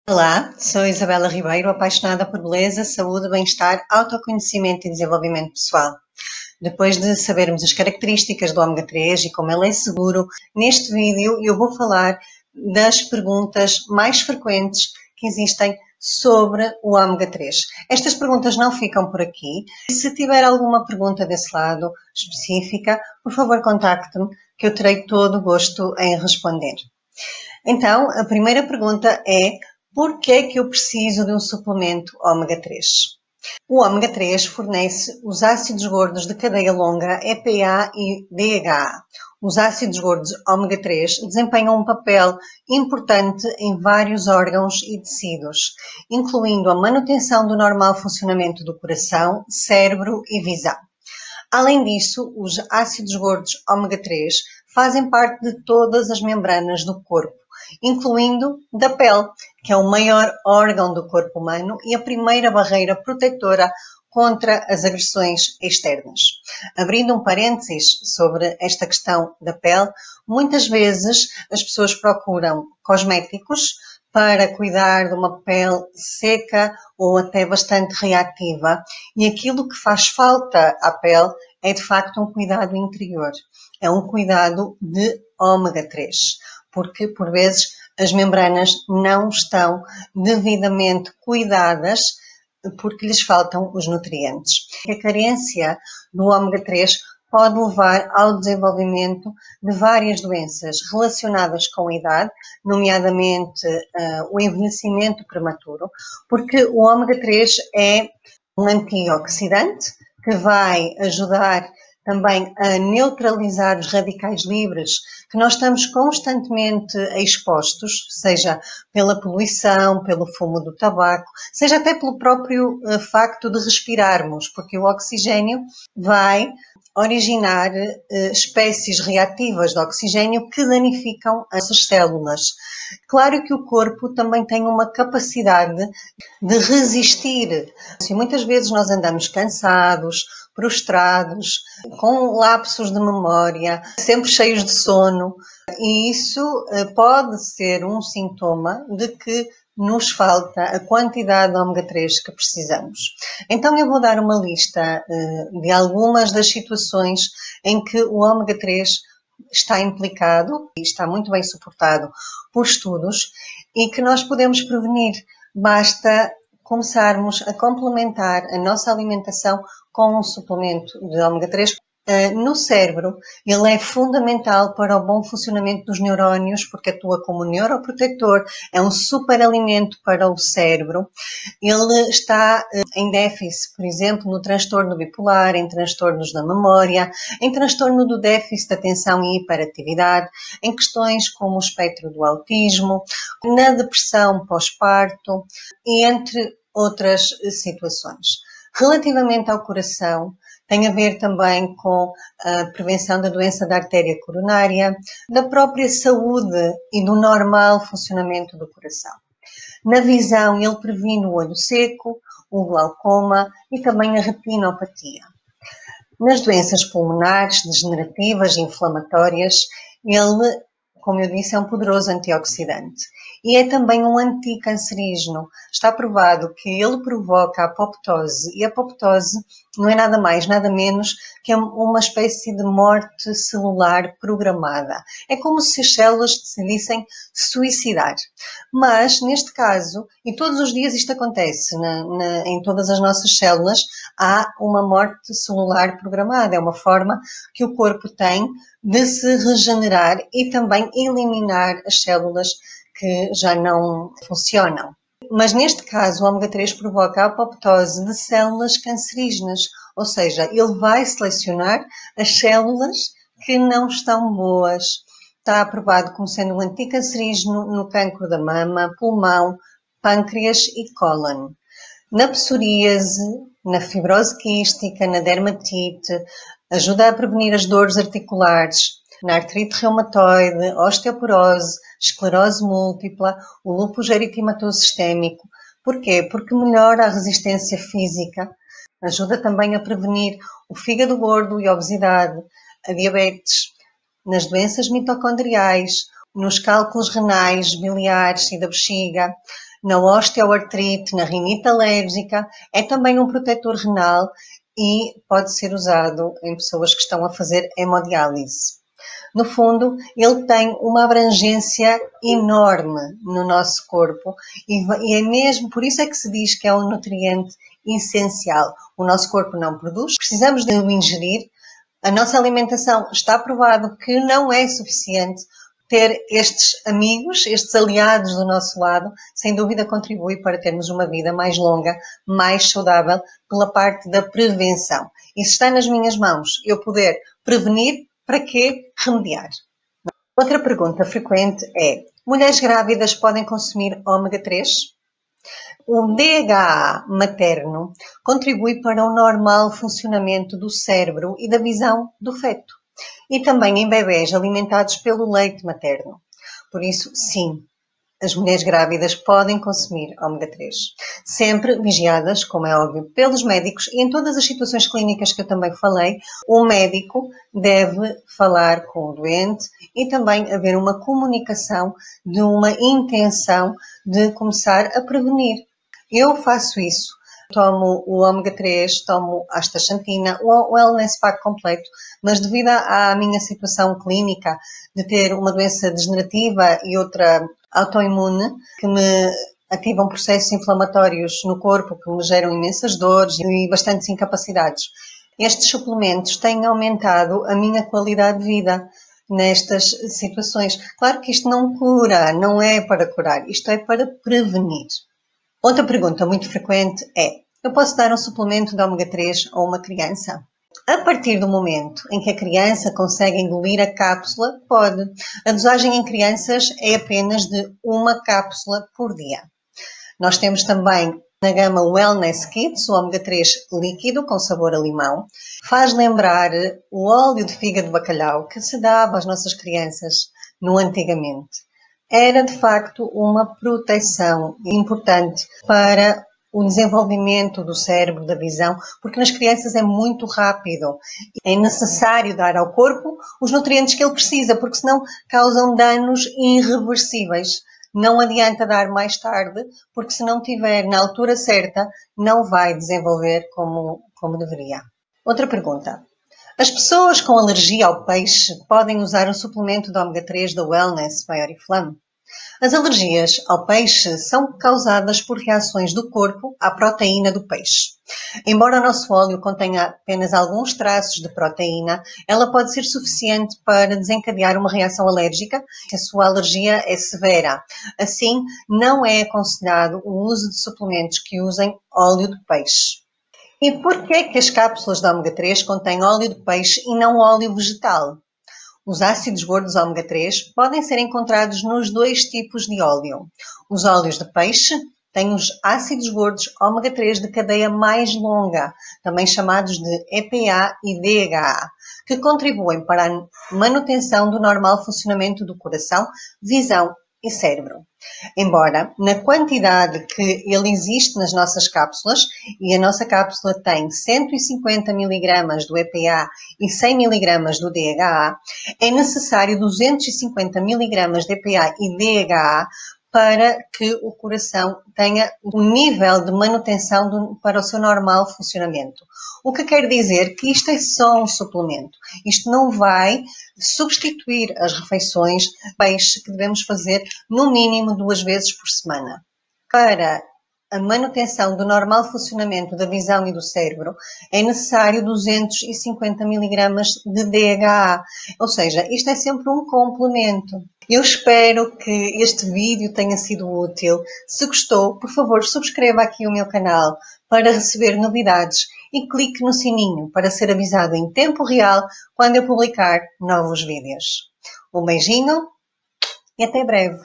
Olá, sou Isabela Ribeiro, apaixonada por beleza, saúde, bem-estar, autoconhecimento e desenvolvimento pessoal. Depois de sabermos as características do ômega 3 e como ele é seguro, neste vídeo eu vou falar das perguntas mais frequentes que existem sobre o ômega 3. Estas perguntas não ficam por aqui. Se tiver alguma pergunta desse lado específica, por favor contacte-me que eu terei todo o gosto em responder. Então, a primeira pergunta é: por que é que eu preciso de um suplemento ômega 3? O ômega 3 fornece os ácidos gordos de cadeia longa EPA e DHA. Os ácidos gordos ômega 3 desempenham um papel importante em vários órgãos e tecidos, incluindo a manutenção do normal funcionamento do coração, cérebro e visão. Além disso, os ácidos gordos ômega 3 fazem parte de todas as membranas do corpo, incluindo da pele, que é o maior órgão do corpo humano e a primeira barreira protetora contra as agressões externas. Abrindo um parênteses sobre esta questão da pele, muitas vezes as pessoas procuram cosméticos para cuidar de uma pele seca ou até bastante reativa, e aquilo que faz falta à pele é de facto um cuidado interior, é um cuidado de ômega 3, porque por vezes as membranas não estão devidamente cuidadas porque lhes faltam os nutrientes. A carência do ômega 3 pode levar ao desenvolvimento de várias doenças relacionadas com a idade, nomeadamente o envelhecimento prematuro, porque o ômega 3 é um antioxidante que vai ajudar também a neutralizar os radicais livres que nós estamos constantemente expostos, seja pela poluição, pelo fumo do tabaco, seja até pelo próprio facto de respirarmos, porque o oxigênio vai originar espécies reativas de oxigênio que danificam as células. Claro que o corpo também tem uma capacidade de resistir. E muitas vezes nós andamos cansados, prostrados, com lapsos de memória, sempre cheios de sono, e isso pode ser um sintoma de que nos falta a quantidade de ômega 3 que precisamos. Então eu vou dar uma lista de algumas das situações em que o ômega 3 está implicado e está muito bem suportado por estudos e que nós podemos prevenir. Basta começarmos a complementar a nossa alimentação com um suplemento de ômega 3. No cérebro, ele é fundamental para o bom funcionamento dos neurónios, porque atua como neuroprotetor, é um superalimento para o cérebro. Ele está em déficit, por exemplo, no transtorno bipolar, em transtornos da memória, em transtorno do déficit de atenção e hiperatividade, em questões como o espectro do autismo, na depressão pós-parto e entre outras situações. Relativamente ao coração, tem a ver também com a prevenção da doença da artéria coronária, da própria saúde e do normal funcionamento do coração. Na visão, ele previne o olho seco, o glaucoma e também a retinopatia. Nas doenças pulmonares, degenerativas e inflamatórias, ele, como eu disse, é um poderoso antioxidante. E é também um anticancerígeno. Está provado que ele provoca a apoptose, e a apoptose não é nada mais, nada menos que uma espécie de morte celular programada. É como se as células decidissem suicidar. Mas, neste caso, e todos os dias isto acontece, em todas as nossas células, há uma morte celular programada. É uma forma que o corpo tem de se regenerar e também eliminar as células que já não funcionam. Mas neste caso o ômega 3 provoca a apoptose de células cancerígenas, ou seja, ele vai selecionar as células que não estão boas. Está aprovado como sendo um anticancerígeno no cancro da mama, pulmão, pâncreas e cólon. Na psoríase, na fibrose quística, na dermatite, ajuda a prevenir as dores articulares, na artrite reumatoide, osteoporose, esclerose múltipla, o lúpus eritematoso sistémico. Porquê? Porque melhora a resistência física, ajuda também a prevenir o fígado gordo e a obesidade, a diabetes, nas doenças mitocondriais, nos cálculos renais, biliares e da bexiga, na osteoartrite, na rinite alérgica, é também um protetor renal e pode ser usado em pessoas que estão a fazer hemodiálise. No fundo, ele tem uma abrangência enorme no nosso corpo e é mesmo por isso é que se diz que é um nutriente essencial. O nosso corpo não produz, precisamos de o ingerir. A nossa alimentação está provado que não é suficiente. Ter estes amigos, estes aliados do nosso lado, sem dúvida contribui para termos uma vida mais longa, mais saudável, pela parte da prevenção. E se está nas minhas mãos eu poder prevenir, para que remediar? Outra pergunta frequente é: mulheres grávidas podem consumir ômega 3? O DHA materno contribui para o normal funcionamento do cérebro e da visão do feto, e também em bebés alimentados pelo leite materno. Por isso, sim, as mulheres grávidas podem consumir ômega 3, sempre vigiadas, como é óbvio, pelos médicos, e em todas as situações clínicas que eu também falei, o médico deve falar com o doente e também haver uma comunicação de uma intenção de começar a prevenir. Eu faço isso. Tomo o ômega 3, tomo a astaxantina, o Wellness Pack completo, mas devido à minha situação clínica de ter uma doença degenerativa e outra autoimune, que me ativam processos inflamatórios no corpo, que me geram imensas dores e bastantes incapacidades, estes suplementos têm aumentado a minha qualidade de vida nestas situações. Claro que isto não cura, não é para curar, isto é para prevenir. Outra pergunta muito frequente é: eu posso dar um suplemento de ômega 3 a uma criança? A partir do momento em que a criança consegue engolir a cápsula, pode. A dosagem em crianças é apenas de uma cápsula por dia. Nós temos também na gama Wellness Kids, o ômega 3 líquido com sabor a limão. Faz lembrar o óleo de fígado de bacalhau que se dava às nossas crianças no antigamente. Era de facto uma proteção importante para o desenvolvimento do cérebro, da visão, porque nas crianças é muito rápido. É necessário dar ao corpo os nutrientes que ele precisa, porque senão causam danos irreversíveis. Não adianta dar mais tarde, porque se não tiver na altura certa, não vai desenvolver como deveria. Outra pergunta. As pessoas com alergia ao peixe podem usar um suplemento de ômega 3 da Wellness by Oriflame? As alergias ao peixe são causadas por reações do corpo à proteína do peixe. Embora o nosso óleo contenha apenas alguns traços de proteína, ela pode ser suficiente para desencadear uma reação alérgica se a sua alergia é severa. Assim, não é aconselhado o uso de suplementos que usem óleo de peixe. E por que as cápsulas de ômega 3 contêm óleo de peixe e não óleo vegetal? Os ácidos gordos ômega 3 podem ser encontrados nos dois tipos de óleo. Os óleos de peixe têm os ácidos gordos ômega 3 de cadeia mais longa, também chamados de EPA e DHA, que contribuem para a manutenção do normal funcionamento do coração, visão e cérebro. Embora na quantidade que ele existe nas nossas cápsulas, e a nossa cápsula tem 150 mg do EPA e 100 mg do DHA, é necessário 250 mg de EPA e DHA para que o coração tenha um nível de manutenção para o seu normal funcionamento. O que quer dizer que isto é só um suplemento. Isto não vai substituir as refeições de peixe que devemos fazer no mínimo 2 vezes por semana. Para a manutenção do normal funcionamento da visão e do cérebro, é necessário 250 mg de DHA, ou seja, isto é sempre um complemento. Eu espero que este vídeo tenha sido útil. Se gostou, por favor, subscreva aqui o meu canal para receber novidades e clique no sininho para ser avisado em tempo real quando eu publicar novos vídeos. Um beijinho e até breve!